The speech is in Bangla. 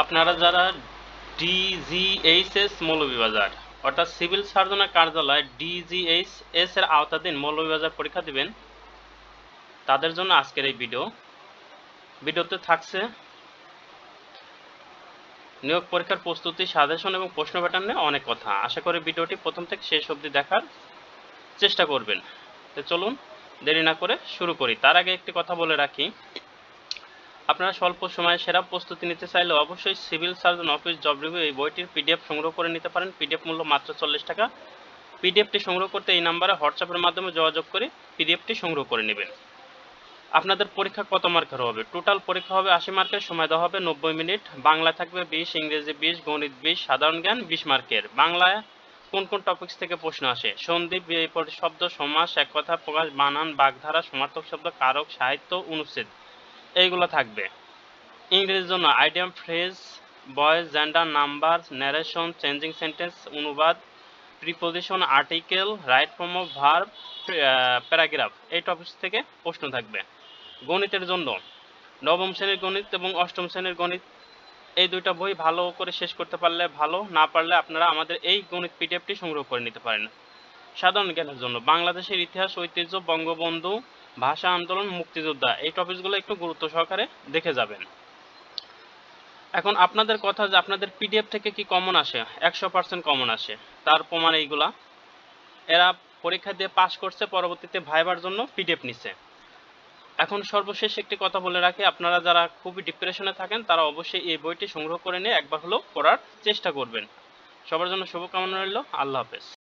আপনারা যারা ডিজিএইচএস মৌলভীবাজার অর্থাৎ সিভিল সার্জনের কার্যালয় ডিজিএইচএস এর আওতাধীন মৌলভীবাজার পরীক্ষা দিবেন, তাদের জন্য আজকের এই ভিডিওতে থাকছে নিয়োগ পরীক্ষার প্রস্তুতি, সাজেশন এবং প্রশ্ন প্যাটার্ন নিয়ে অনেক কথা। আশা করি ভিডিওটি প্রথম থেকে শেষ অবধি দেখার চেষ্টা করবেন। তো চলুন দেরি না করে শুরু করি। তার আগে একটি কথা বলে রাখি, আপনারা স্বল্প সময়ে সেরা প্রস্তুতি নিতে চাইলে অবশ্যই civil surgeon office job review এই বইটির পিডিএফ সংগ্রহ করে নিতে পারেন। পিডিএফ মূল্য মাত্র 40 টাকা। পিডিএফটি সংগ্রহ করতে এই নাম্বারে হোয়াটসঅ্যাপের মাধ্যমে যোগাযোগ করে পিডিএফটি সংগ্রহ করে নেবেন। আপনাদের পরীক্ষা কত মার্কের হবে? টোটাল পরীক্ষা হবে 80 মার্কের, সময় দেওয়া হবে 90 মিনিট। বাংলা থাকবে 20, ইংরেজি 20, গণিত 20, সাধারণ জ্ঞান 20 মার্কের। বাংলায় কোন কোন টপিকস থেকে প্রশ্ন আসে? সন্ধি, বিপরীত শব্দ, সমাস, এক কথা প্রকাশ, বানান, বাগধারা, সমার্থক শব্দ, কারক, সাহিত্য, অনুচ্ছেদ এইগুলো থাকবে। ইংরেজির জন্য idiom, phrase, voice, gender, number, narration, changing sentence, অনুবাদ, preposition, article, right form of verb, paragraph এই টপিকস থেকে প্রশ্ন থাকবে। গণিতের জন্য নবম শ্রেণীর গণিত এবং অষ্টম শ্রেণীর গণিত এই দুইটা বই ভালো করে শেষ করতে পারলে ভালো, না পারলে আপনারা আমাদের এই গণিত পিডিএফটি সংগ্রহ করে নিতে পারেন। সাধারণ জ্ঞানের জন্য বাংলাদেশের ইতিহাস, ঐতিহ্য, বঙ্গবন্ধু, ভাষা আন্দোলন, মুক্তিযোদ্ধা এই টপিকসগুলো একটু গুরুত্ব সহকারে দেখে যাবেন। এখন আপনাদের কথা যে আপনাদের পিডিএফ থেকে কি কমন আসে? 100% কমন আসে। তার প্রমাণ এইগুলা, এরা পরীক্ষা দিয়ে পাস করছে, পরবর্তীতে ভাইবার জন্য পিডিএফ নিছে। এখন সর্বশেষ একটি কথা বলে রাখি, আপনারা যারা খুবই ডিপ্রেশনে থাকেন তারা অবশ্যই এই বইটি সংগ্রহ করে নিয়ে একবার হলেও পড়ার চেষ্টা করবেন। সবার জন্য শুভকামনা রইল। আল্লাহ হাফেজ।